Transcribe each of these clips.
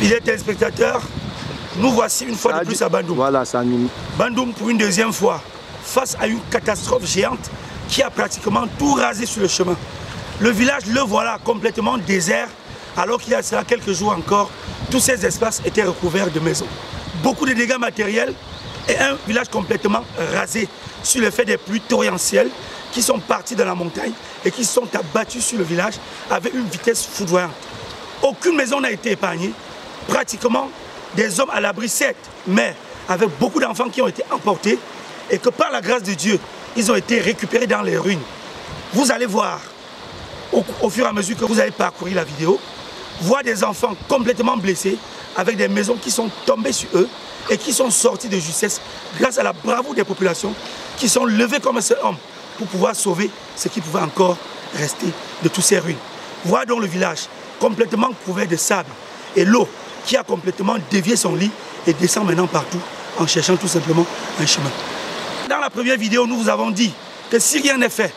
Fidèles téléspectateurs, nous voici une fois de plus à Bandoum. Voilà, ça nous... Bandoum pour une deuxième fois, face à une catastrophe géante qui a pratiquement tout rasé sur le chemin. Le village, le voilà complètement désert, alors qu'il y a cela quelques jours encore, tous ces espaces étaient recouverts de maisons. Beaucoup de dégâts matériels et un village complètement rasé sur l'effet des pluies torrentielles qui sont parties dans la montagne et qui sont abattues sur le village avec une vitesse foudroyante. Aucune maison n'a été épargnée, pratiquement des hommes à l'abri, certes, mais avec beaucoup d'enfants qui ont été emportés et que par la grâce de Dieu, ils ont été récupérés dans les ruines. Vous allez voir, au fur et à mesure que vous allez parcourir la vidéo, voir des enfants complètement blessés avec des maisons qui sont tombées sur eux et qui sont sortis de justesse grâce à la bravoure des populations qui sont levées comme un seul homme pour pouvoir sauver ce qui pouvait encore rester de toutes ces ruines. Voir donc le village complètement couvert de sable et l'eau qui a complètement dévié son lit et descend maintenant partout en cherchant tout simplement un chemin. Dans la première vidéo, nous vous avons dit que si rien n'est fait,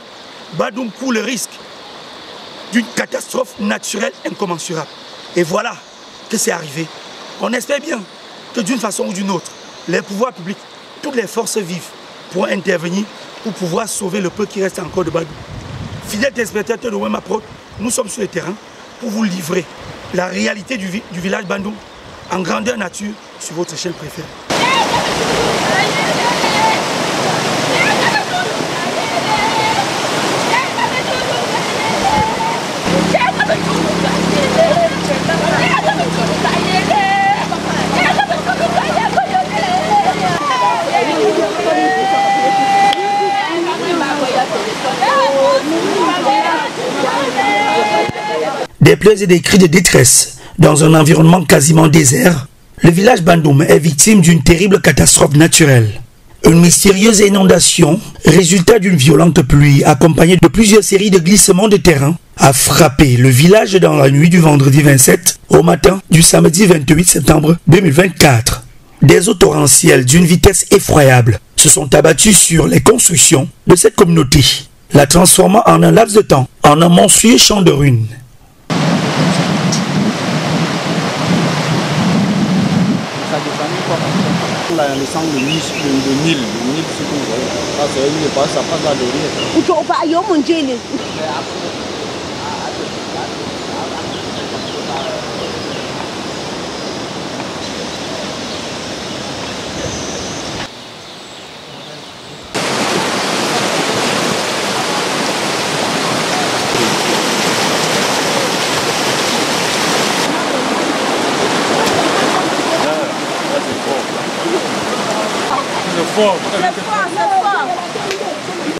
Bandoum court le risque d'une catastrophe naturelle incommensurable. Et voilà que c'est arrivé. On espère bien que d'une façon ou d'une autre, les pouvoirs publics, toutes les forces vives pourront intervenir pour pouvoir sauver le peu qui reste encore de Bandoum. Fidèles téléspectateurs de Wema Prod, nous sommes sur le terrain pour vous livrer la réalité du village Bandoum en grandeur nature sur votre chaîne préférée. Des pleurs et des cris de détresse dans un environnement quasiment désert, le village Bandoum est victime d'une terrible catastrophe naturelle. Une mystérieuse inondation, résultat d'une violente pluie accompagnée de plusieurs séries de glissements de terrain, a frappé le village dans la nuit du vendredi 27 au matin du samedi 28 septembre 2024. Des eaux torrentielles d'une vitesse effroyable se sont abattues sur les constructions de cette communauté, la transformant en un laps de temps en un monstrueux champ de ruines. Le sang de Nil, c'est qu'on voit. Ça passe à l'orient.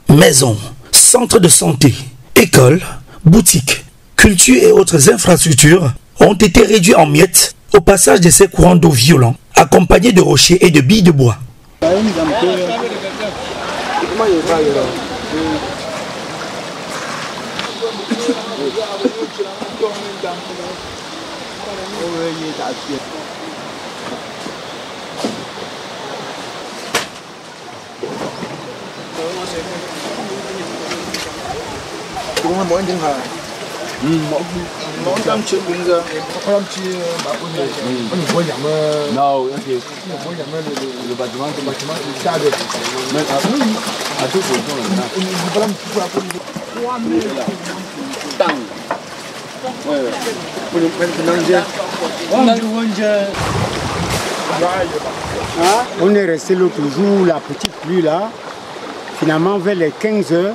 Maisons, centres de santé, écoles, boutiques, culture et autres infrastructures ont été réduits en miettes au passage de ces courants d'eau violents, accompagnés de rochers et de billes de bois. Le bâtiment on est resté l'autre jour, la petite pluie là. Finalement, vers les 15 heures,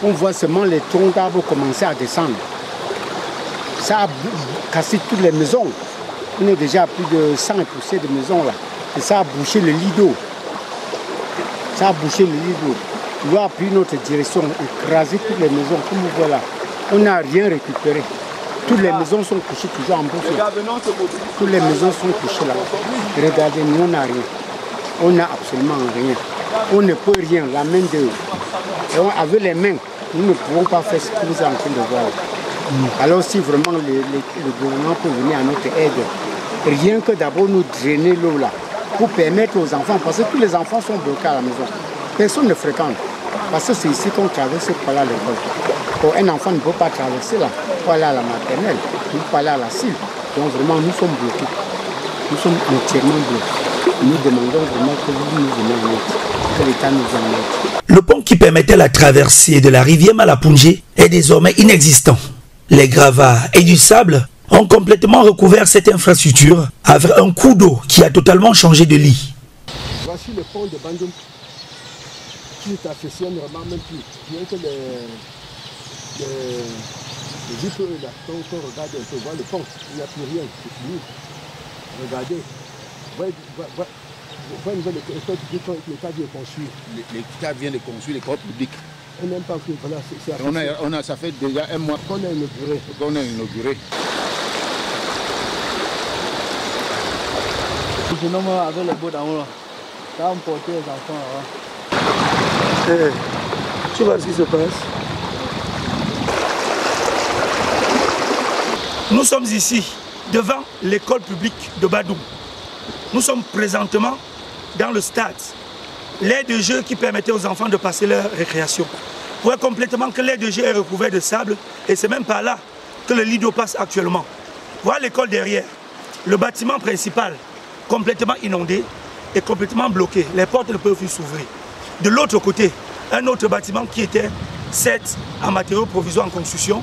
on voit seulement les troncs d'arbres commencer à descendre. Ça a cassé toutes les maisons. On est déjà à plus de 100 poussées de maisons là. Et ça a bouché le lit d'eau. Ça a bouché le lit d'eau. L'eau a pris notre direction, écrasé toutes les maisons, comme vous voyez là. On n'a rien récupéré. Toutes les maisons sont couchées toujours en boucle. Toutes les maisons sont couchées là. Regardez, nous on n'a rien. On n'a absolument rien. On ne peut rien, la main de... Avec les mains, nous ne pouvons pas faire ce que vous êtes en train de voir. Alors si vraiment le gouvernement peut venir à notre aide, rien que d'abord nous drainer l'eau là, pour permettre aux enfants, parce que tous les enfants sont bloqués à la maison. Personne ne fréquente, parce que c'est ici qu'on traverse pour aller à l'école. Un enfant ne peut pas traverser là, pour aller à la maternelle, pour aller à la CIL. Donc vraiment nous sommes bloqués. Nous sommes entièrement bloqués. Nous demandons vraiment que vous nous venez en aide, que l'État nous en aide. Le pont qui permettait la traversée de la rivière Malapungé est désormais inexistant. Les gravats et du sable ont complètement recouvert cette infrastructure avec un cours d'eau qui a totalement changé de lit. Voici le pont de Bandoum qui est affectionné vraiment même plus. Bien que les vitres là, quand on regarde, on peut voir le pont, il n'y a plus rien, c'est fini. Regardez, voyez l'école publique quand l'État vient de construire. L'État vient de construire l'école publique. On n'aime pas que voilà, ça fait déjà un mois qu'on a inauguré. Finalement, avec le beau d'en haut, ça a emporté les enfants là. Tu vois ce qui se passe? Nous sommes ici, devant l'école publique de Bandoum. Nous sommes présentement dans le stade. L'aire de jeu qui permettait aux enfants de passer leur récréation. Vous voyez complètement que l'aire de jeu est recouverte de sable et c'est même par là que le lit d'eau passe actuellement. Voilà l'école derrière. Le bâtiment principal, complètement inondé et complètement bloqué. Les portes ne peuvent plus s'ouvrir. De l'autre côté, un autre bâtiment qui était certes en matériaux provisoires en construction,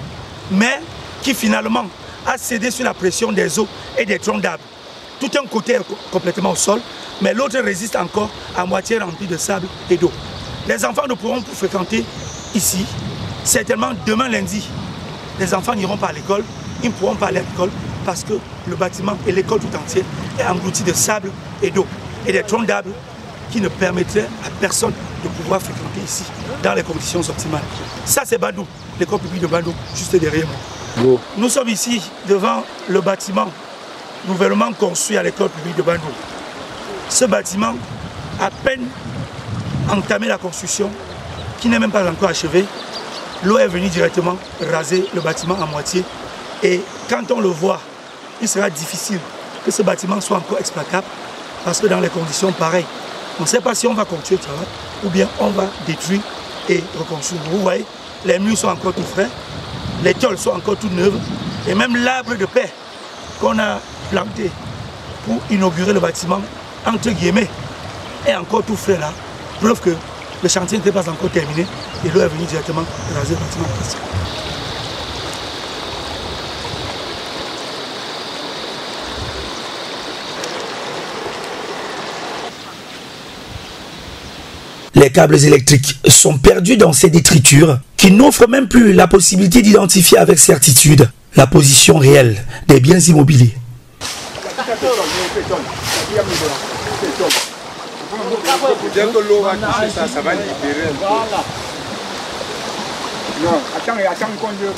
mais qui finalement a cédé sur la pression des eaux et des troncs d'arbres. Tout un côté est complètement au sol, mais l'autre résiste encore à moitié rempli de sable et d'eau. Les enfants ne pourront plus fréquenter ici. Certainement demain lundi, les enfants n'iront pas à l'école, ils ne pourront pas aller à l'école parce que le bâtiment et l'école tout entière est englouti de sable et d'eau et des troncs d'arbres qui ne permettraient à personne de pouvoir fréquenter ici dans les conditions optimales. Ça c'est Bandoum, l'école publique de Bandoum, juste derrière moi. Nous sommes ici devant le bâtiment nouvellement construit à l'école publique de Bandoum. Ce bâtiment, à peine entamé la construction, qui n'est même pas encore achevé, l'eau est venue directement raser le bâtiment à moitié. Et quand on le voit, il sera difficile que ce bâtiment soit encore exploitable parce que dans les conditions pareilles, on ne sait pas si on va continuer le travail ou bien on va détruire et reconstruire. Vous voyez, les murs sont encore tout frais, les tôles sont encore toutes neuves et même l'arbre de paix qu'on a planté pour inaugurer le bâtiment, entre guillemets, est encore tout frais là. Preuve que le chantier n'était pas encore terminé et l'eau est venue directement raser le bâtiment. Les câbles électriques sont perdus dans ces détritures qui n'offrent même plus la possibilité d'identifier avec certitude la position réelle des biens immobiliers. Dès que l'eau va toucher ça, ça va libérer un peu. Non, attends qu'on Dieu.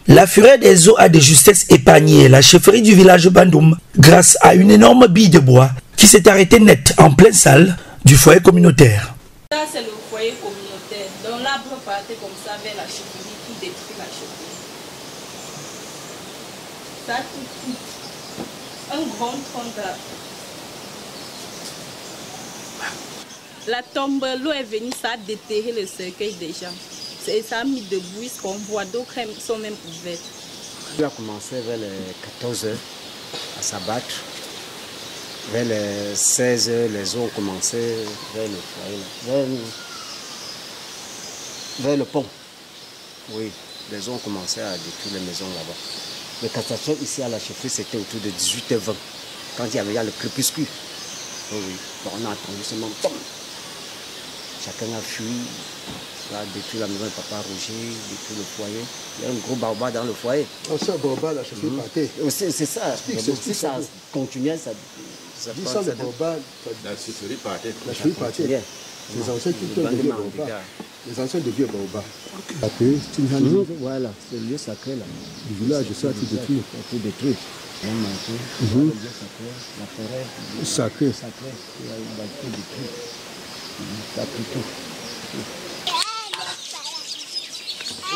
La furie des eaux a de justesse épargné la chefferie du village Bandoum grâce à une énorme bille de bois qui s'est arrêtée net en pleine salle du foyer communautaire. Ça c'est le foyer communautaire. Donc l'arbre partait comme ça vers la chefferie qui détruit la chefferie. Ça tout. Un grand tronc d'arbre. La tombe, l'eau est venue, ça a déterré le cercueil des gens. Et ça a mis debout, ce qu'on voit, d'autres sont même ouvertes. Il a commencé vers les 14 h à s'abattre. Vers les 16 h, les eaux ont commencé vers le foyer, vers le pont. Oui, les eaux ont commencé à détruire les maisons là-bas. Le catastrophe ici à la chefferie, c'était autour de 18 h 20, quand il y avait le crépuscule. Oui, oui. Bon, on a attendu seulement pom. Chacun a fui, ça a détruit la maison de papa Roger, détruit le foyer. Il y a un gros barba dans le foyer. On sait barba, la chefferie partait. C'est ça. Si ça continuait, ça le barba, la chefferie partait. La chefferie partait. Les anciens qui deviennent barba. Les anciens deviennent barba. Voilà, c'est le lieu sacré là. Du village, ça a tout détruit. Tout détruit. La forêt sacré. Il y a une bâtisse détruite. Ça a tout.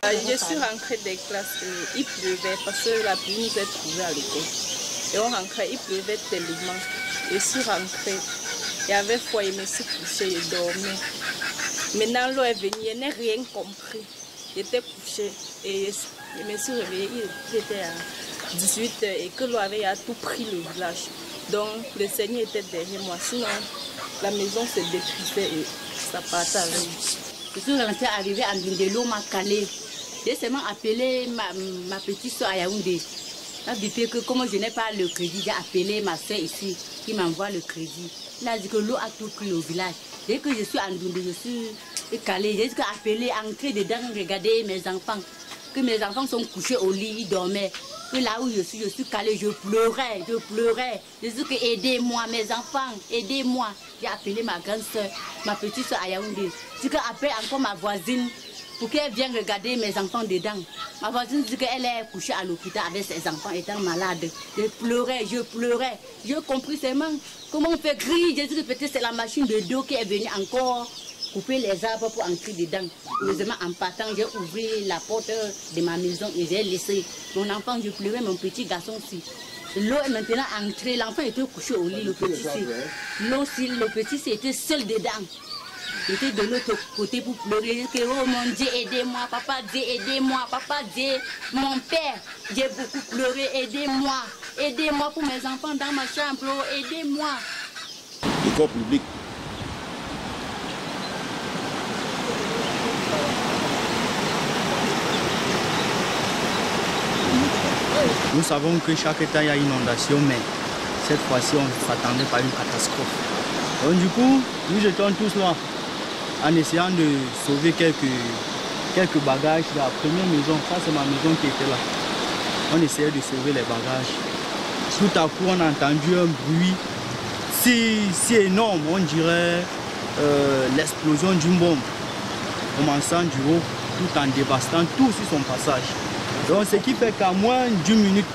Je suis rentrée des classes, il pleuvait parce que la pluie nous est trouvée à l'école. Et on rentrait, il pleuvait tellement. Je suis rentrée, il y avait foyer, je me suis couchée, je dormais. Maintenant l'eau est venue, je n'ai rien compris. J'étais couchée et je me suis réveillée, il était 18 h et que l'eau avait à tout pris le village. Donc le Seigneur était derrière moi, sinon la maison se détruisait et ça partait avec nous. Je suis rentrée, arrivée à Ndundé, l'eau m'a calé. J'ai seulement appelé ma petite soeur à Yaoundé. Depuis que comme je n'ai pas le crédit, j'ai appelé ma soeur ici qui m'envoie le crédit. Il a dit que l'eau a tout pris au village. Dès que je suis à Ndundé, je suis calée. J'ai dit appelé, entrer dedans, regarder mes enfants. Que mes enfants sont couchés au lit, ils dormaient. Que là où je suis calée, je pleurais. Je dis que aidez-moi, mes enfants, aidez-moi. J'ai appelé ma grande soeur, ma petite soeur à Yaoundé. Je dis qu'appelle encore ma voisine pour qu'elle vienne regarder mes enfants dedans. Ma voisine dit qu'elle est couchée à l'hôpital avec ses enfants étant malades. Je pleurais. J'ai compris seulement comment on fait griller. J'ai dit que peut-être c'est la machine de dos qui est venue encore couper les arbres pour entrer dedans. Heureusement, en partant, j'ai ouvert la porte de ma maison et j'ai laissé mon enfant, je pleurais, mon petit garçon aussi. L'eau est maintenant entrée, l'enfant était couché au lit, le petit. Le petit était seul dedans. Il était de l'autre côté pour pleurer. Oh mon Dieu, aidez-moi, papa Dieu, aidez-moi, papa Dieu, mon père. J'ai beaucoup pleuré, aidez-moi. Aidez-moi pour mes enfants dans ma chambre, aidez-moi. Le corps public. Nous savons que chaque temps il y a inondation, mais cette fois-ci on ne s'attendait pas à une catastrophe. Donc du coup, nous étions tous là en essayant de sauver quelques bagages. La première maison, ça c'est ma maison qui était là. On essayait de sauver les bagages. Tout à coup on a entendu un bruit si énorme, on dirait l'explosion d'une bombe, commençant du haut, tout en dévastant tout sur son passage. Donc ce qui fait qu'à moins d'1 minute,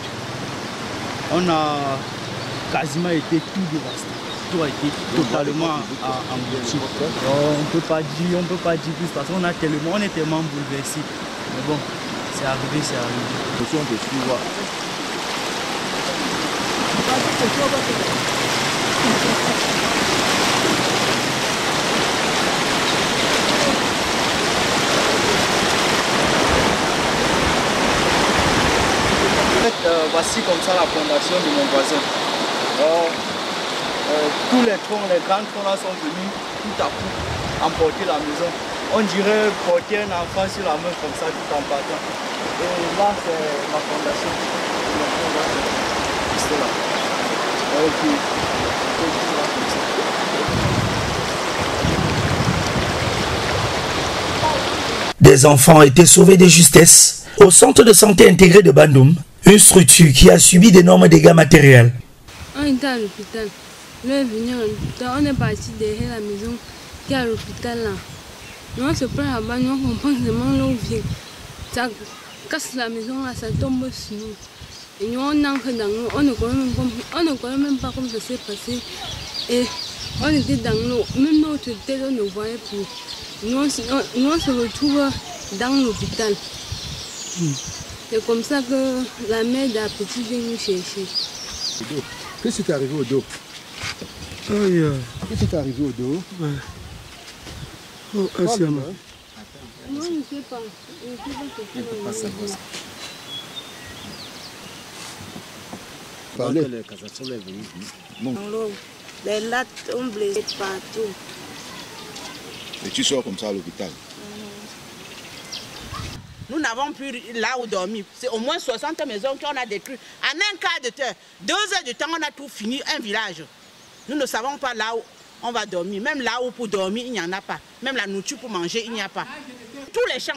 on a quasiment été tout dévasté. Tout a été totalement englouti. On ne peut pas dire plus parce qu'on est tellement bouleversé. Mais bon, c'est arrivé. Question de suivre. Voici comme ça la fondation de mon voisin. Tous les troncs, les grands troncs là sont venus tout à coup emporter la maison. On dirait porter un enfant sur la main comme ça tout en partant. Et là c'est ma fondation. C'est là. Des enfants ont été sauvés de justesse au centre de santé intégré de Bandoum, une structure qui a subi d'énormes dégâts matériels. On était à l'hôpital. L'eau est venue à l'hôpital. On est parti derrière la maison qui est à l'hôpital là. Nous on se prend là-bas, nous on comprend seulement l'eau vient. Ça casse la maison là, ça tombe sur nous. Et nous on entre dans l'eau, on ne connaît même pas comment ça s'est passé. Et on était dans l'eau, même notre tête on ne voyait plus. Nous on se retrouve dans l'hôpital. C'est comme ça que la mère de la petite vient nous chercher. Qu'est-ce qui t'est arrivé au dos? Qu'est-ce qui t'est arrivé au dos? Moi je ne sais pas. Je ne sais pas. Les lattes ont blessé partout. Et tu sors comme ça à l'hôpital? Nous n'avons plus là où dormir. C'est au moins 60 maisons qu'on a détruites. En un quart de temps, 2 heures de temps, on a tout fini, un village. Nous ne savons pas là où on va dormir. Même là où pour dormir, il n'y en a pas. Même la nourriture pour manger, il n'y a pas. Tous les champs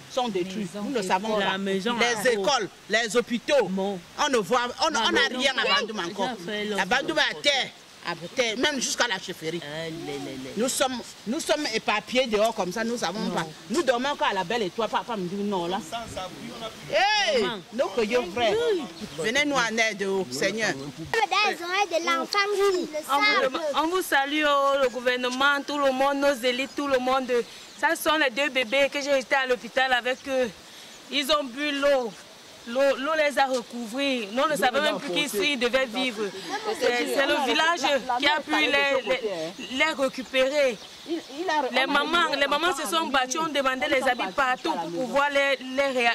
sont détruits. Nous ne savons pas. Les écoles, les hôpitaux, on ne voit, on n'a rien à Bandoum encore. La Bandoum est à terre. Même jusqu'à la chefferie. Nous sommes éparpillés dehors comme ça, nous ne savons pas. Nous dormons encore à la Belle Étoile, papa me dit non là. Hey, nos coyotes frères, venez nous en aide au Seigneur. On vous salue, le gouvernement, tout le monde, nos élites, tout le monde. Ça sont les 2 bébés que j'ai été à l'hôpital avec eux. Ils ont bu l'eau. L'eau les a recouvrés. Nous ne savons même plus qu'ils devaient vivre. C'est le village qui a pu les récupérer. Les mamans se sont battues, on demandait les habits partout pour pouvoir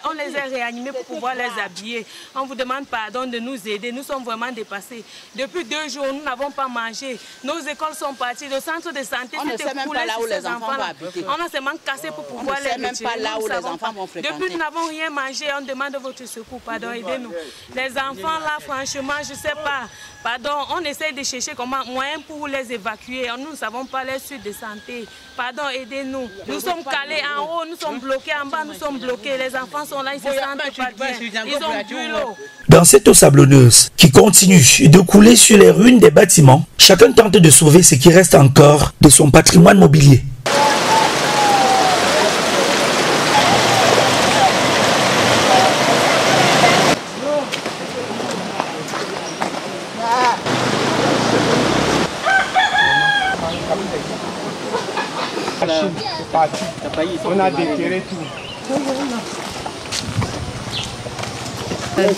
on les a réanimés pour pouvoir les habiller. On vous demande pardon de nous aider, nous sommes vraiment dépassés. Depuis 2 jours, nous n'avons pas mangé. Nos écoles sont parties, le centre de santé s'est écoulé sur ces enfants-là. On a seulement cassé pour pouvoir les retirer. Depuis, nous n'avons rien mangé, on demande votre secours, pardon, aidez-nous. Les enfants là, franchement, je ne sais pas. Pardon, on essaie de chercher comment moyen pour les évacuer. Nous ne savons pas les suites de santé. Pardon, aidez-nous. Nous sommes calés en haut, nous sommes bloqués en bas, nous sommes bloqués. Les enfants sont là, ils se sentent pas bien. Ils ont bu l'eau. Dans cette eau sablonneuse qui continue de couler sur les ruines des bâtiments, chacun tente de sauver ce qui reste encore de son patrimoine mobilier. On a déterré tout.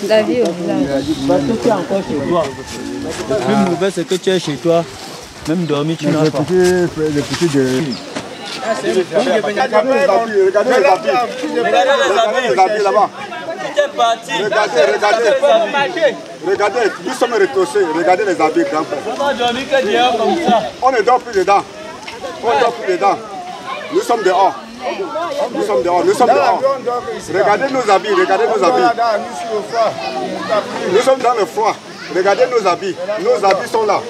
La vie au village. Parce que tu es encore chez toi. Le plus mauvais, c'est que tu es chez toi. Même dormir, tu n'as pas. Les petits de... Regardez les habits là-bas. Regardez, nous sommes retossés. Regardez les habits, grand-père. On ne dort plus dedans. On ne dort plus dedans. Nous sommes dehors. Nous sommes dehors. Nous sommes dehors. Regardez nos habits. Regardez nos habits. Nous sommes dans le froid. Regardez nos habits. Nos habits sont là.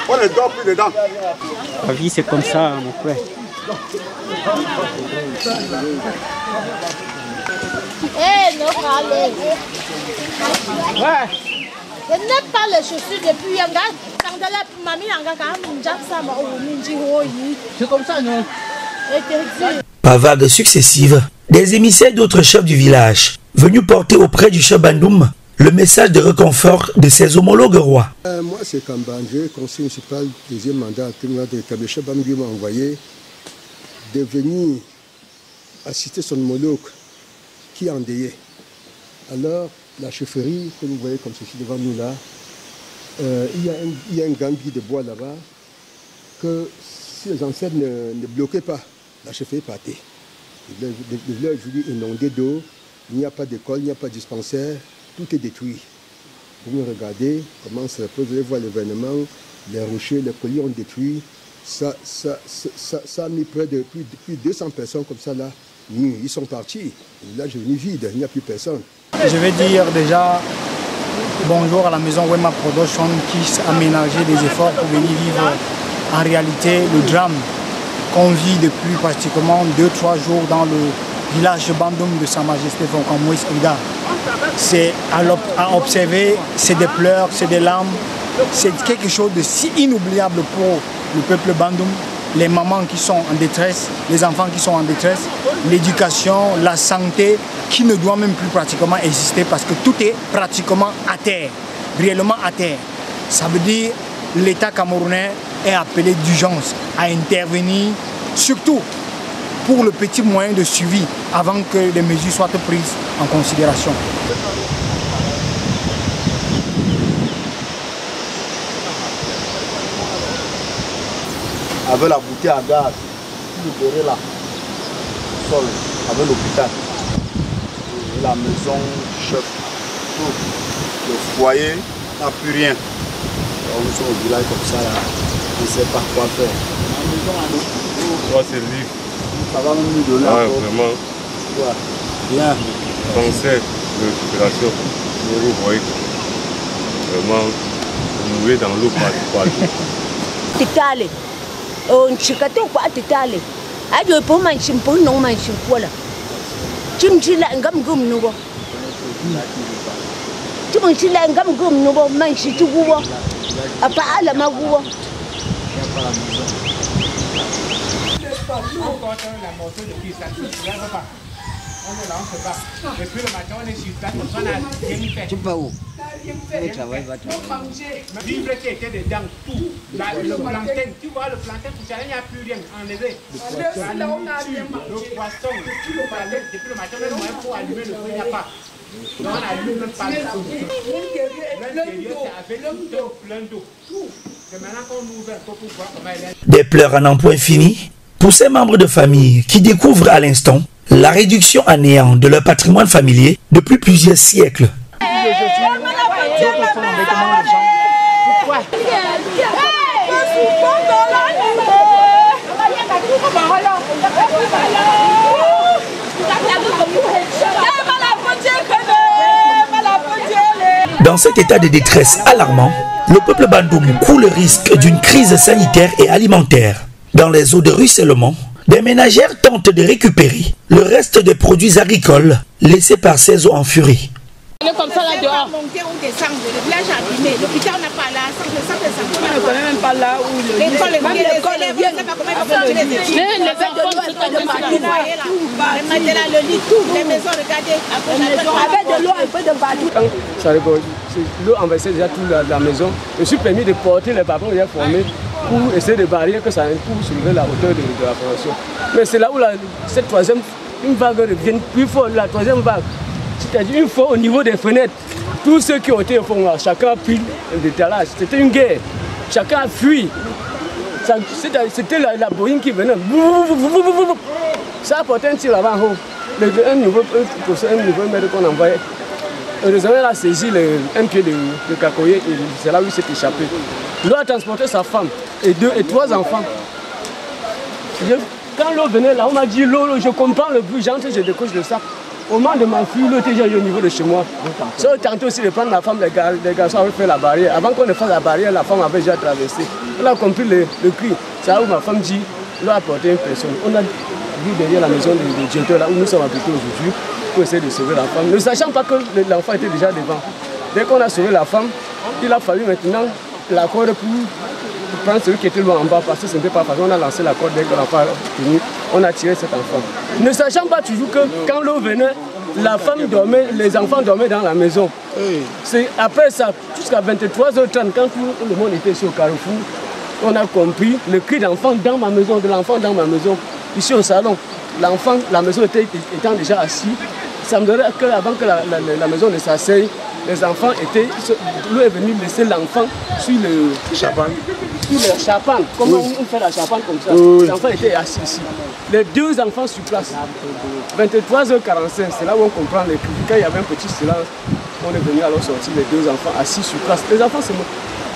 On ne dort plus dedans. La vie, c'est comme ça, mon frère. Ouais. Je n'ai pas les chaussures depuis c'est comme ça, non? Par vagues successives, des émissaires d'autres chefs du village venus porter auprès du chef Bandoum le message de réconfort de ses homologues rois. Moi, c'est Kambandje, conseiller municipal, deuxième mandat, que le chef Bandoum m'a envoyé de venir assister son homologue qui est endeuillé. Alors, la chefferie que vous voyez comme ceci devant nous là, il y a un gambie de bois là-bas que si les ancêtres ne bloquaient pas, la chefferie partait. Le village est inondé d'eau, il n'y a pas d'école, il n'y a pas de dispensaire, tout est détruit. Vous me regardez comment ça peut, vous allez voir l'événement, les rochers, les collines ont détruit. Ça a mis près de plus de 200 personnes comme ça là. Ils sont partis. Là, je venu vide, il n'y a plus personne. Je vais dire déjà bonjour à la maison Wema Production qui a ménagé des efforts pour venir vivre en réalité le drame qu'on vit depuis pratiquement 2-3 jours dans le village de Bandoum de Sa Majesté Fonkan Moïse Ida. C'est à observer, c'est des pleurs, c'est des larmes, c'est quelque chose de si inoubliable pour le peuple Bandoum. Les mamans qui sont en détresse, les enfants qui sont en détresse, l'éducation, la santé qui ne doit même plus pratiquement exister parce que tout est pratiquement à terre, réellement à terre. Ça veut dire que l'État camerounais est appelé d'urgence à intervenir, surtout pour le petit moyen de suivi avant que les mesures soient prises en considération. Avec la bouteille à gaz, vous verrez là, le sol, avec l'hôpital, la maison, chef, tout. Le foyer n'a plus rien. Donc, nous sommes au village comme ça, là. On ne sait pas quoi faire. Trois services. Ça va même nous donner encore. Vraiment. Ouais. Bien. Conseil de récupération. Vous voyez, vraiment, vous mourrez dans l'eau partout. On chikato kwa titale ajo po man chimpo no man chimpola chimchila ngam gum nubo chimchila ngam gum nubo man chitugo apa ala maguo On est là, on se bat. Depuis le matin, on est sur place, on n'a rien fait. Tu vas où? Le travail va manger. Vivre qui était dedans, tout. Le plantain, tu vois, le plantain, il n'y a plus rien enlevé. Le poisson, depuis le matin, on a moyen pour allumer le feu, il n'y a pas. On allume même pas le feu. L'intérieur, c'est avec plein d'eau. C'est maintenant qu'on ouvre pour voir comment elle est. Des pleurs à n'en point fini, Pour ces membres de famille qui découvrent à l'instant la réduction à néant de leur patrimoine familier depuis plusieurs siècles. Dans cet état de détresse alarmant, le peuple Bandoum court le risque d'une crise sanitaire et alimentaire. Dans les eaux de ruissellement, des ménagères tentent de récupérer le reste des produits agricoles laissés par ces eaux en furie. On est comme ça là dehors. Monter ou descendre, le village abîmé. L'hôpital n'a pas là, le centre de santé n'a pas. Même pas là où l'école, les élèves, on ne sait pas comment ils vont faire les études. Les enfants sont de partout. Le lit, tout, les maisons, regardez. Avec de l'eau, un peu de partout. Ça rigole. L'eau envahissait déjà toute la maison. Je me suis permis de porter les babons bien formés pour essayer de barrer que ça pour soulever la hauteur de la formation. Mais c'est là où cette troisième vague revient plus fort, la troisième vague. C'est-à-dire une fois au niveau des fenêtres, tous ceux qui ont été au fond, chacun a pris le détalage. C'était une guerre. Chacun a fui. C'était la Boeing qui venait. Ça a porté un tir avant haut. Un nouveau maître qu'on envoyait. Heureusement, il a saisi un pied de cacoyer et c'est là où il s'est échappé. L'eau a transporté sa femme et 3 enfants. Quand l'eau venait là, on m'a dit l'eau, je comprends le bruit, j'entre, je décoche le sac. Au moment de ma fille, l'eau était déjà au niveau de chez moi. Ça a tenté aussi de prendre la femme, les garçons avaient fait la barrière. Avant qu'on ne fasse la barrière, la femme avait déjà traversé. Elle a compris le cri. C'est là où ma femme dit, l'eau a porté une personne. On a vu derrière la maison du directeur là où nous sommes habités aujourd'hui pour essayer de sauver la femme, ne sachant pas que l'enfant était déjà devant. Dès qu'on a sauvé la femme, il a fallu maintenant la corde pour prendre celui qui était loin en bas parce que ce n'était pas facile. On a lancé la corde dès que l'enfant est venu, on a tiré cet enfant. Ne sachant pas toujours que quand l'eau venait, la femme dormait, les enfants dormaient dans la maison. C'est après ça, jusqu'à 23h30, quand tout le monde était sur le carrefour, on a compris le cri d'enfant dans ma maison, de l'enfant dans ma maison, ici au salon. L'enfant, la maison étant déjà assis, ça me donnait qu'avant que la maison ne s'asseye, les enfants étaient, l'eau est venue laisser l'enfant sur le chapan. Sur le chapan, comment on fait la chapan comme ça. L'enfant était assis ici. Les 2 enfants sur place. 23h45, c'est là où on comprend les cris. Quand il y avait un petit silence, on est venu alors sortir les 2 enfants assis sur place. Les enfants, c'est moi.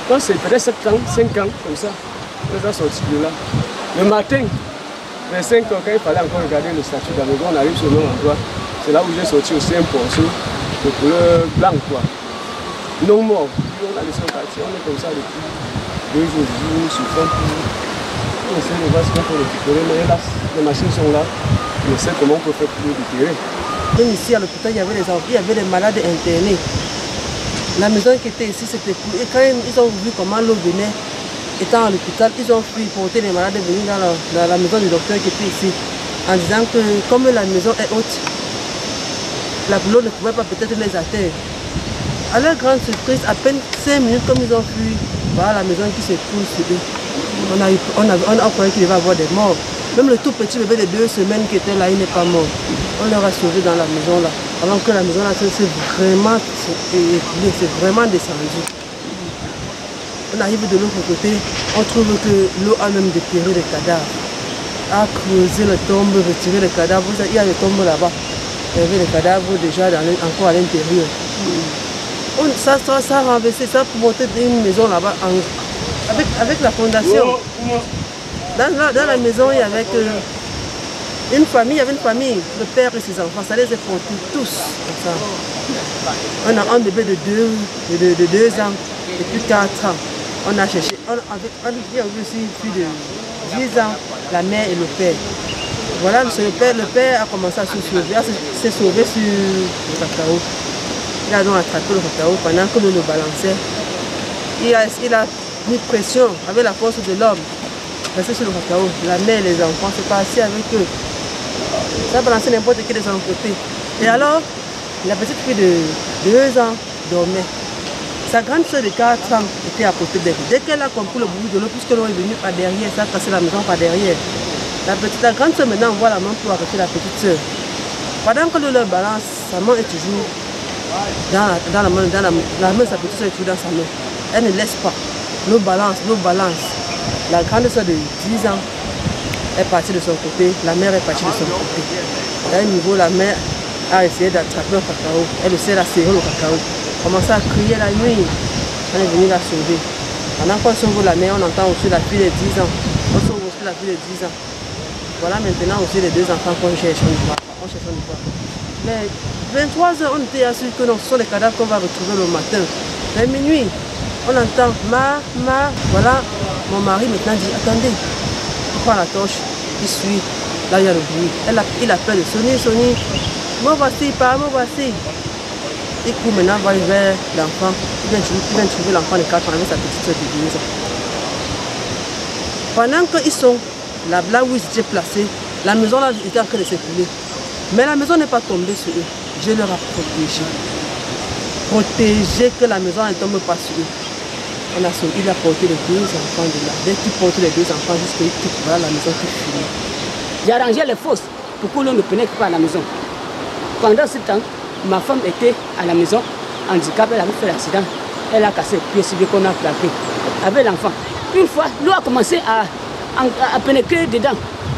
Quand c'est peut-être 7 ans, 5 ans, comme ça, on les a sortis de là. Le matin, vers 5 ans, quand il fallait encore regarder le statut de la maison, on arrive sur le même endroit. C'est là où j'ai sorti aussi un porceau de couleur blanche, quoi. Non mort. On a laissé le quartier, on est comme ça depuis 2 jours, sur fond. On essaie de voir ce qu'on peut récupérer, mais là, les machines sont là. On sait comment on peut faire pour récupérer. Même ici à l'hôpital, il y avait des malades internés. La maison qui était ici, c'était cool. Et quand ils ont vu comment l'eau venait, étant à l'hôpital, ils ont fui porter les malades venus dans la maison du docteur qui était ici, en disant que comme la maison est haute, l'eau ne pouvait pas peut-être les atteindre. À leur grande surprise, à peine 5 minutes comme ils ont fui, voilà la maison qui s'écroule sur eux. On a cru qu'il devait avoir des morts. Même le tout petit bébé de 2 semaines qui était là, il n'est pas mort. On leur a sauvé dans la maison là. Avant que la maison là s'est vraiment écoulée, c'est vraiment descendu. On arrive de l'autre côté, on trouve que l'eau a même dépéré les cadavres. A creusé les tombes, retiré les cadavres. Il y a les tombes là-bas. Il y avait les cadavres déjà encore à l'intérieur. Ça a renversé, ça pour monter une maison là-bas avec la fondation. Dans la maison, il y avait une famille, le père et ses enfants, ça les a portés tous comme ça. On a un bébé de 2 ans et puis 4 ans. On a cherché, il y a aussi une fille de 10 ans, la mère et le père. Voilà, le père a commencé à se sauver, il s'est sauvé sur le cacao. Il a donc attrapé le cacao pendant que l'eau le balançait. Il a mis pression avec la force de l'homme. Resté sur le cacao. La mère et les enfants, c'est passé avec eux. Ça a balancé n'importe qui de son côté. Et alors, la petite fille de 2 ans dormait. Sa grande soeur de 4 ans était à côté d'elle. Dès qu'elle a compris le bruit de l'eau, puisque l'eau est venue par derrière, ça a cassé la maison par derrière. La grande soeur maintenant envoie la main pour arrêter la petite soeur. Pendant que l'eau leur balance, sa main est toujours dans la main, la main de sa petite soeur est toujours dans sa main. Elle ne laisse pas. L'eau balance, l'eau balance. La grande soeur de 10 ans est partie de son côté, la mère est partie de son côté. À un niveau, la mère a essayé d'attraper le cacao. Elle essaie de serrer le cacao. Commence à crier la nuit. On est venu la sauver. Pendant qu'on sauve la mère, on entend aussi la fille de 10 ans. On sauve aussi la fille de 10 ans. Voilà maintenant aussi les 2 enfants qu'on cherche en Ivoire. Mais 23 heures, on était assis que ce sont les cadavres qu'on va retrouver le matin. Mais minuit, on entend ma, voilà. Mon mari maintenant dit, attendez, il prend la torche, il suit, là il y a le bruit. Il appelle Sony, me voici, pas, me voici. Il court maintenant vers l'enfant, il vient trouver l'enfant de 4 ans avec sa petite soeur de 12 ans. Pendant qu'ils sont là où ils étaient placés, la maison là était en train de s'écouler. Mais la maison n'est pas tombée sur eux. Je leur ai protégé. Protégé que la maison ne tombe pas sur eux. Il a porté les 2 enfants de là. Dès qu'il porte les 2 enfants jusqu'à voilà la maison qui finit. J'ai arrangé les fosses pour que l'on ne pénètre pas à la maison. Pendant ce temps, ma femme était à la maison, handicapée, elle avait fait l'accident. Elle a cassé le pied, celui qu'on a plaqué avec l'enfant. Une fois, l'eau a commencé à pénétrer dedans.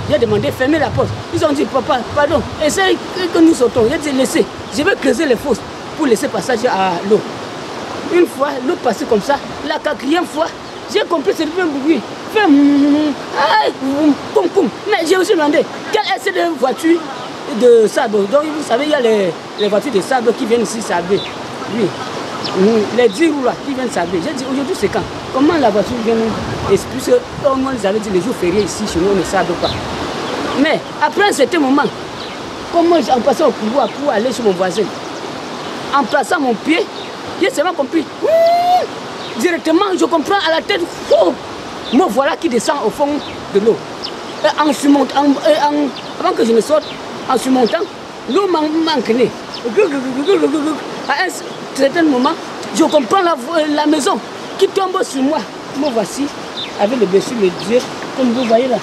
J'ai demandé de fermer la porte. Ils ont dit, papa, pardon, essaye que nous sautons. J'ai dit, laissez, je vais creuser les fosses pour laisser passage à l'eau. Une fois, l'eau passait comme ça. La 4e fois, j'ai compris ce même bruit. Fait mais j'ai aussi demandé, quelle est cette voiture de sable? Donc, vous savez, il y a les voitures de sable qui viennent ici sabler. Oui. Les 10 roues là qui viennent sabler. J'ai dit, aujourd'hui, c'est quand? Comment la voiture vient nous expliquer? Au moins, ils avaient dit, les jours fériés ici, chez nous, on ne sable pas. Mais après un certain moment, comment en passant au couloir pour aller chez mon voisin, en plaçant mon pied, j'ai seulement compris. Directement, je comprends à la tête, me voilà qui descend au fond de l'eau. En surmontant, avant que je me sorte, en surmontant, l'eau m'entraînait. À un certain moment, je comprends la maison qui tombe sur moi. Me voici avec les blessures, les yeux, comme vous voyez là,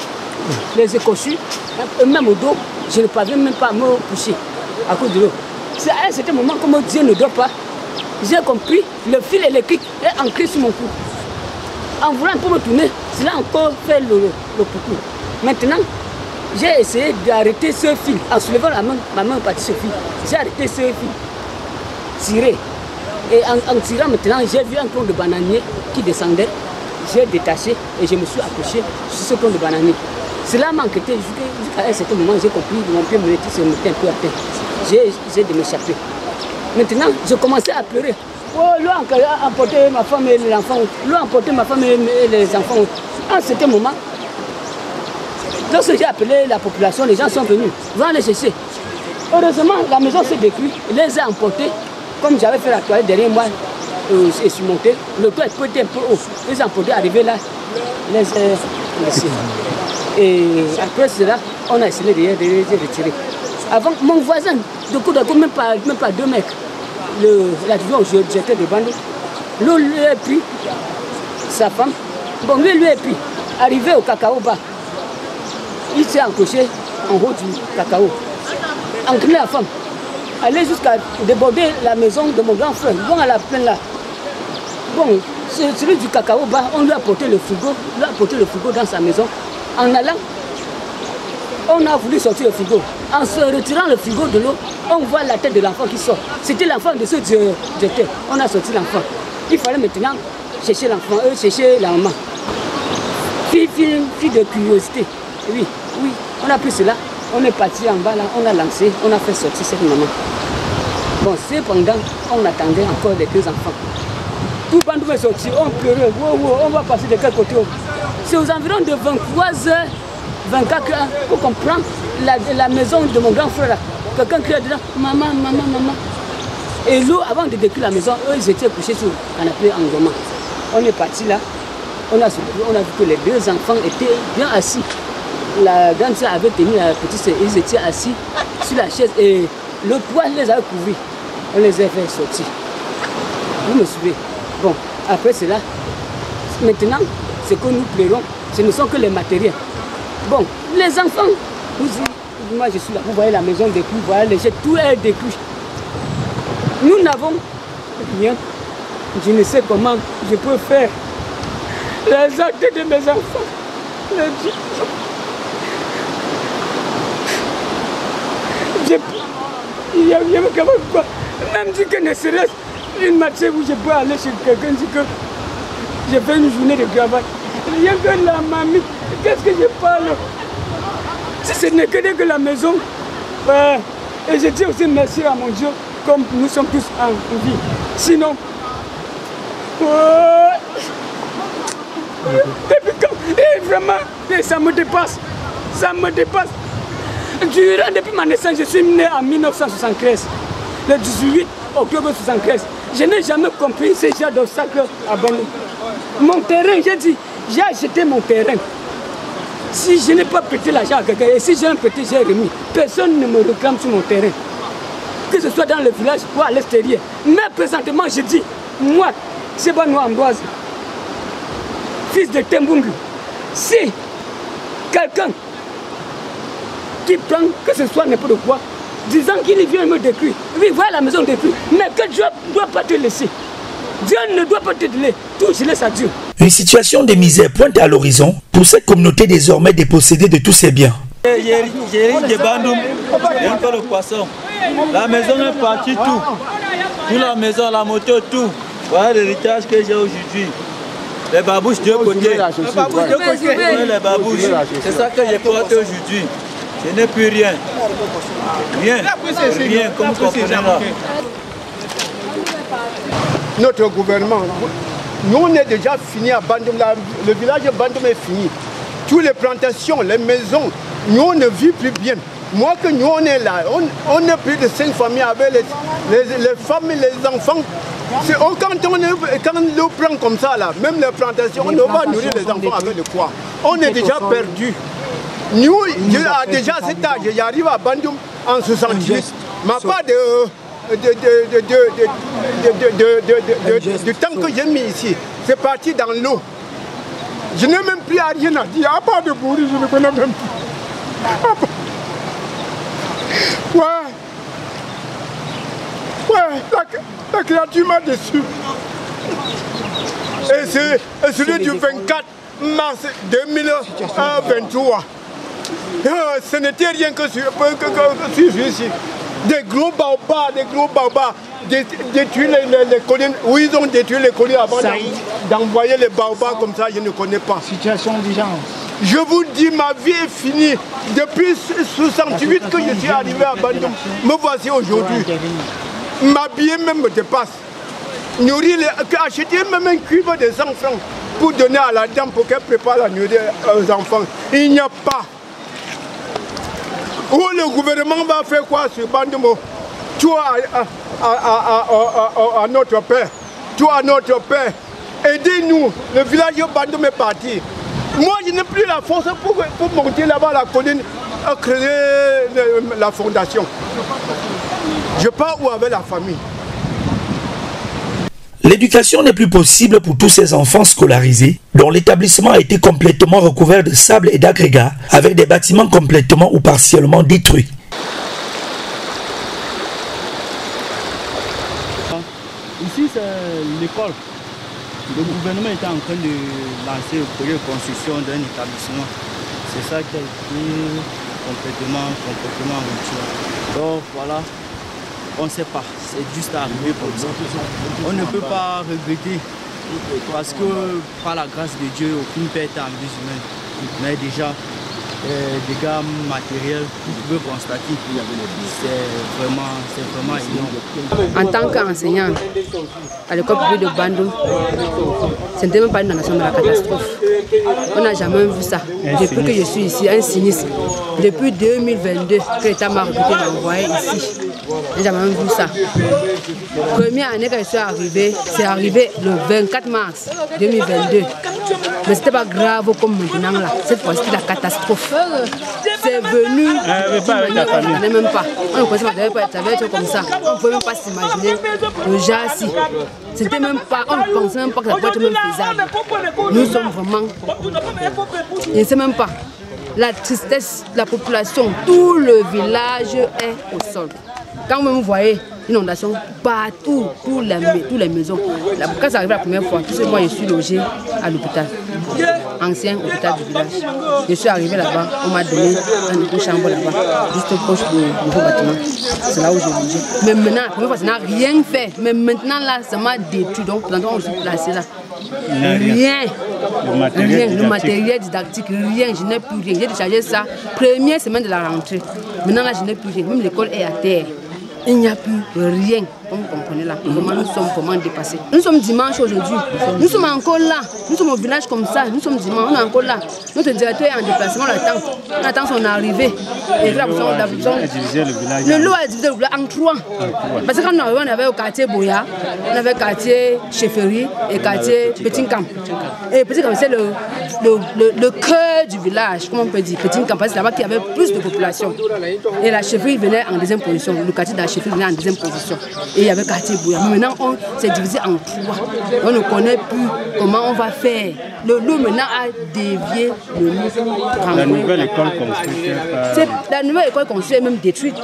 les écorchures, même au dos, je ne parviens même pas à me pousser à cause de l'eau. C'est à un certain moment, comme Dieu ne dort pas, j'ai compris, le fil électrique est ancré sur mon cou. En voulant pour me tourner, cela a encore fait le coucou. Maintenant, j'ai essayé d'arrêter ce fil. En soulevant la main, ma main est partie ce fil. J'ai arrêté ce fil, tiré. Et en tirant maintenant, j'ai vu un tronc de bananier qui descendait. J'ai détaché et je me suis accroché sur ce tronc de bananier. Cela m'a inquiété jusqu'à un certain moment, j'ai compris que mon pied me mettait un peu à terre. J'ai de m'échapper. Maintenant, je commençais à pleurer. Oh, l'eau a emporté ma femme et les enfants. L'eau a emporté ma femme et les enfants. À un certain moment, lorsque j'ai appelé la population, les gens sont venus. Vont les chercher. Heureusement, la maison s'est détruite. Je les ai emportés. Comme j'avais fait la toilette derrière moi et surmonté, le toit était un peu haut. Les emportés arrivés là, les laissés. Et après cela, on a essayé de les retirer. Avant, mon voisin, de coup même pas 2 mètres, l'avion, j'étais devant lui. L'eau lui a pris, sa femme. Bon, lui a pris. Arrivé au cacao bas, il s'est accroché en haut du cacao. Entraîné la femme. Aller jusqu'à déborder la maison de mon grand frère. Bon, à la plaine là. Bon, celui du cacao bas, on lui a porté le frigo. On lui a porté le frigo dans sa maison. En allant, on a voulu sortir le frigo. En se retirant le frigo de l'eau, on voit la tête de l'enfant qui sort. C'était l'enfant de ce jeté. On a sorti l'enfant. Il fallait maintenant chercher l'enfant, chercher la maman. Fille de curiosité. Oui, on a pris cela. On est parti en bas là, on a lancé, on a fait sortir cette maman. Bon, cependant, on attendait encore les 2 enfants. Tout le monde est sorti, on pleurait, on va passer de quel côté? C'est aux environs de 23h24 pour qu'on prend la maison de mon grand frère là. Quelqu'un crie dedans, maman. Et l'eau, avant de détruire la maison, eux, ils étaient couchés sur le canapé en dormant. On est parti là, on a vu que les 2 enfants étaient bien assis. La grande soeur avait tenu la petite soeur, ils étaient assis sur la chaise et le toit les avait couverts. On les a fait sortir. Vous me suivez? Bon, après cela, maintenant, ce que nous pleurons, ce ne sont que les matériels. Bon, les enfants, moi je suis là, vous voyez la maison détruite, vous voyez les jets, tout est détruit. Nous n'avons rien. Je ne sais comment je peux faire les actes de mes enfants. Même si que ne serait-ce une matière où je peux aller chez quelqu'un, dit que j'ai fait une journée de travail. Rien que la mamie, qu'est-ce que je parle? Si ce n'est que la maison, et je dis aussi merci à mon Dieu, comme nous sommes tous en vie. Sinon, depuis quand? Et vraiment, ça me dépasse. Ça me dépasse. Depuis ma naissance, je suis né en 1973, le 18 octobre 1973. Je n'ai jamais compris ce genre d'obstacle à Bandung. Mon terrain, j'ai dit, j'ai acheté mon terrain. Si je n'ai pas prêté l'argent à quelqu'un, et si j'ai un prêté, j'ai remis, personne ne me réclame sur mon terrain. Que ce soit dans le village ou à l'extérieur. Mais présentement, je dis, moi, Sebano Ambroise, fils de Tembungu, si quelqu'un qui prend que ce soit n'importe quoi, disant qu'il vient me détruire, oui, voilà la maison détruite, mais que Dieu ne doit pas te laisser. Dieu ne doit pas te donner, tout je laisse à Dieu. Une situation de misère pointe à l'horizon pour cette communauté désormais dépossédée de tous ses biens. J'ai de Bandung, et encore le poisson. La maison est partie, tout. Toute la maison, la moto, tout. Voilà l'héritage que j'ai aujourd'hui. Les babouches de côté. Les babouches. C'est ça que j'ai porté aujourd'hui. Je n'ai plus rien. Rien. Rien, comme vous comprenez là. Notre gouvernement, nous on est déjà fini à Bandung. Le village de Bandung est fini. Toutes les plantations, les maisons, nous on ne vit plus bien. Moi que nous on est là, on est plus de 5 familles avec les femmes et les enfants. Quand l'eau prend comme ça là, même les plantations, on ne va pas nourrir les enfants avec de quoi. On est déjà perdu. Nous, déjà à cet âge, j'arrive à Bandung en 68. Ma part du temps que j'ai mis ici, c'est parti dans l'eau. Je n'ai même plus rien à dire, à part de bourri, je ne connais même plus. La créature m'a déçu. Et c'est celui du 24 mars 2023. Ce n'était rien que sur ici. Des gros baobabs, détruire les collines. Où ils ont détruit les collines avant d'envoyer les baobabs comme ça, je ne connais pas. Situation d'urgence. Je vous dis, ma vie est finie. Depuis 68 que je suis arrivé à Bandung, me voici aujourd'hui. M'habiller même me dépasse. Nourrir, acheter même un cuivre de 100 francs pour donner à la dame pour qu'elle prépare la nourriture aux enfants. Il n'y a pas. Où le gouvernement va faire quoi sur Bandung? Toi à notre père. Toi à notre père. Aidez-nous. Le village de Bandung est parti. Moi, je n'ai plus la force pour monter là-bas la colline, créer la fondation. Je pars où avec la famille. L'éducation n'est plus possible pour tous ces enfants scolarisés, dont l'établissement a été complètement recouvert de sable et d'agrégats, avec des bâtiments complètement ou partiellement détruits. Ici, c'est l'école. Le gouvernement était en train de lancer le projet de construction d'un établissement. C'est ça qui a été complètement rupture. Donc voilà, on ne sait pas, c'est juste arrivé comme ça. On ne peut pas regretter parce que par la grâce de Dieu, aucune perte en vie humaine. Mais déjà, dégâts matériels, vous pouvez constater que c'est vraiment énorme. En tant qu'enseignant à l'école publique de Bandung, ce n'était même pas une nation de la catastrophe. On n'a jamais vu ça. Depuis que je suis ici, un sinistre. Depuis 2022, que l'État m'a recruté m'envoyer ici. Je n'ai jamais vu ça. Première année que je suis arrivé, c'est arrivé le 24 mars 2022. Mais ce n'était pas grave comme maintenant là. Cette fois-ci, c'était la catastrophe. C'est venu. On ne connaît même pas. On ne connaissait pas, ça va être comme ça. On ne pouvait même pas s'imaginer le Jassi. C'était même pas, on ne pensait même pas que ça pouvait être même faisable. Nous sommes vraiment. Je ne sais même pas. La tristesse de la population, tout le village est au sol. Quand vous me voyez, inondation partout, toutes les maisons. Quand ça arrive la première fois, tu sais, moi je suis logé à l'hôpital, ancien hôpital du village. Je suis arrivé là-bas, on m'a donné une chambre là-bas, juste proche du nouveau bâtiment. C'est là où j'ai logé. Mais maintenant, la première fois, ça n'a rien fait. Mais maintenant, là, ça m'a détruit. Donc, pendant on s'est placé là. Rien. Le matériel didactique, rien. Je n'ai plus rien. J'ai déchargé ça. Première semaine de la rentrée. Maintenant, là, je n'ai plus rien. Même l'école est à terre. Il n'y a plus rien. Comme vous comprenez là, comment nous sommes vraiment dépassés. Nous sommes dimanche aujourd'hui. Nous sommes encore là. Nous sommes au village comme ça. Nous sommes dimanche. On est encore là. Notre directeur est en déplacement. On attend son arrivée. Et là, on a divisé le village. Le lot a divisé le village en 3. Parce que quand nous arrivons, on avait au quartier Boya, on avait le quartier Chefferie et le quartier Petit Camp. Et Petit Camp, c'est le cœur du village, comment on peut dire. Petit Camp, c'est là-bas qu'il y avait plus de population. Et la Chefferie venait en deuxième position. Le quartier de la Chefferie venait en deuxième position. Et il y avait le quartier Boya. Maintenant, on s'est divisé en 3. On ne connaît plus comment on va faire. Le loup maintenant a dévié le loup. La nouvelle école construite. La nouvelle école construite est même détruite.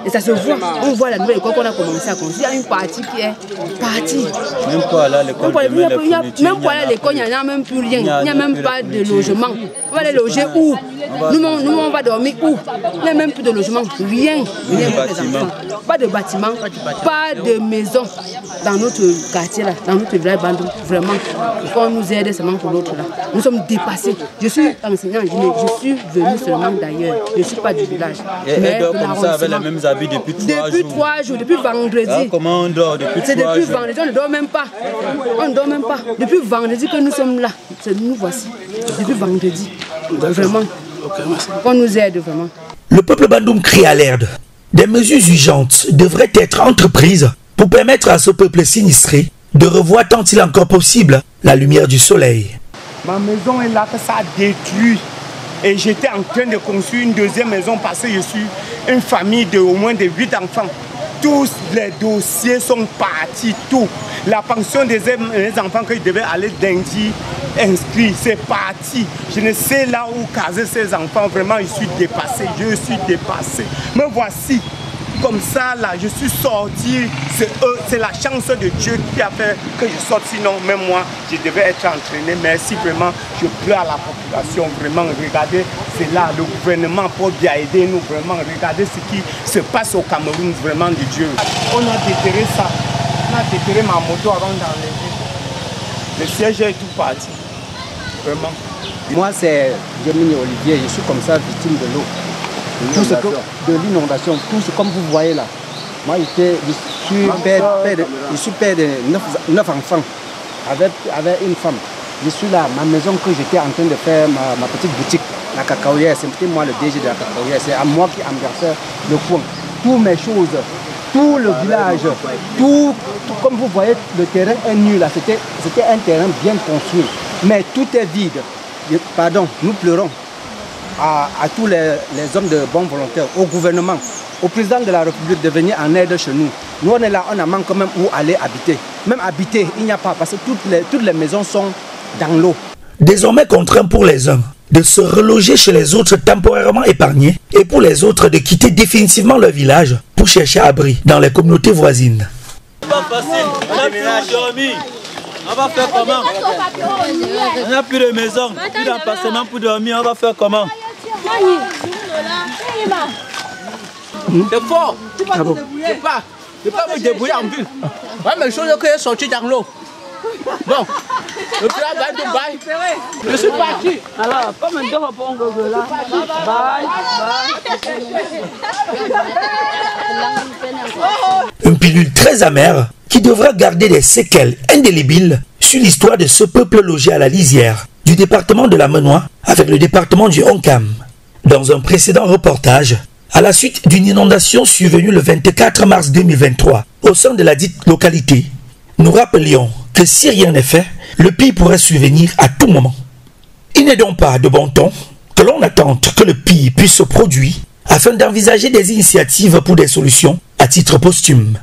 Et ça se voit. On voit la nouvelle école qu'on a commencé à construire. Il y a une partie qui est partie. Même pas là, l'école. Même pas là, l'école, il n'y en a même plus rien. Il n'y a même pas de logement. On va aller loger où? Nous, on va dormir où? Il n'y a même plus de logement. Rien. Pas de bâtiment. Pas de maison dans notre quartier là, dans notre village Bandung. Vraiment, qu'on nous aide seulement pour l'autre là. Nous sommes dépassés. Je suis enseignant, je suis venu seulement d'ailleurs. Je ne suis pas du village. Mais elle dort comme ça avec les mêmes habits depuis 3 jours. Depuis 3 jours, depuis vendredi. Ah, comment on dort depuis 3 jours? C'est depuis vendredi, on ne dort même pas. On ne dort même pas. Depuis vendredi que nous sommes là. Nous voici. Depuis vendredi. Vraiment. On nous aide vraiment. Le peuple Bandung crie à l'aide. Des mesures urgentes devraient être entreprises pour permettre à ce peuple sinistré de revoir tant il est encore possible la lumière du soleil. Ma maison est là, que ça a détruit. Et j'étais en train de construire une deuxième maison parce que je suis une famille de au moins de 8 enfants. Tous les dossiers sont partis, tout. La pension des enfants que je devais aller d'Indie inscrit, c'est parti. Je ne sais là où caser ces enfants. Vraiment, je suis dépassé. Me voici. Comme ça, là, je suis sorti. C'est la chance de Dieu qui a fait que je sorte. Sinon, même moi, je devais être entraîné. Merci vraiment. Je pleure à la population. Vraiment, regardez, c'est là. Le gouvernement pour bien aider nous. Vraiment, regardez ce qui se passe au Cameroun. Vraiment, de Dieu. On a déterré ça. On a déterré ma moto avant d'enlever. Le siège est tout parti. Vraiment. Moi, c'est Gemini Olivier. Je suis comme ça, victime de l'eau. De l'inondation, tout ce comme vous voyez là. Moi, je suis père de 9 enfants avec une femme. Je suis là, ma maison que j'étais en train de faire, ma petite boutique, la cacaoyère, c'était moi le DG de la cacaoyère. C'est à moi qui embrassais le coin. Toutes mes choses, tout le village, tout comme vous voyez, le terrain est nu là. C'était un terrain bien construit. Mais tout est vide. Pardon, nous pleurons. À tous les hommes de bonne volonté, au gouvernement, au président de la République de venir en aide chez nous. Nous, on est là, on a manque quand même où aller habiter. Même habiter, il n'y a pas, parce que toutes les maisons sont dans l'eau. Désormais contraint pour les uns de se reloger chez les autres temporairement épargnés et pour les autres de quitter définitivement leur village pour chercher abri dans les communautés voisines. C'est pas facile, on a plus dormi. On va faire comment? On n'a plus de maison, plus d'emplacement pour dormir, on va faire comment? C'est fort. Tu vas te débrouiller. Je ne peux pas me débrouiller en ville. La même chose que je sorti dans l'eau. Bon, le plat va de bail. Je suis parti. Alors, comme un dort pour un là. Une pilule très amère qui devra garder des séquelles indélébiles sur l'histoire de ce peuple logé à la lisière du département de la Menoie avec le département du Honkam. Dans un précédent reportage, à la suite d'une inondation survenue le 24 mars 2023 au sein de la dite localité, nous rappelions que si rien n'est fait, le pire pourrait survenir à tout moment. Il n'est donc pas de bon ton que l'on attende que le pire puisse se produire afin d'envisager des initiatives pour des solutions à titre posthume.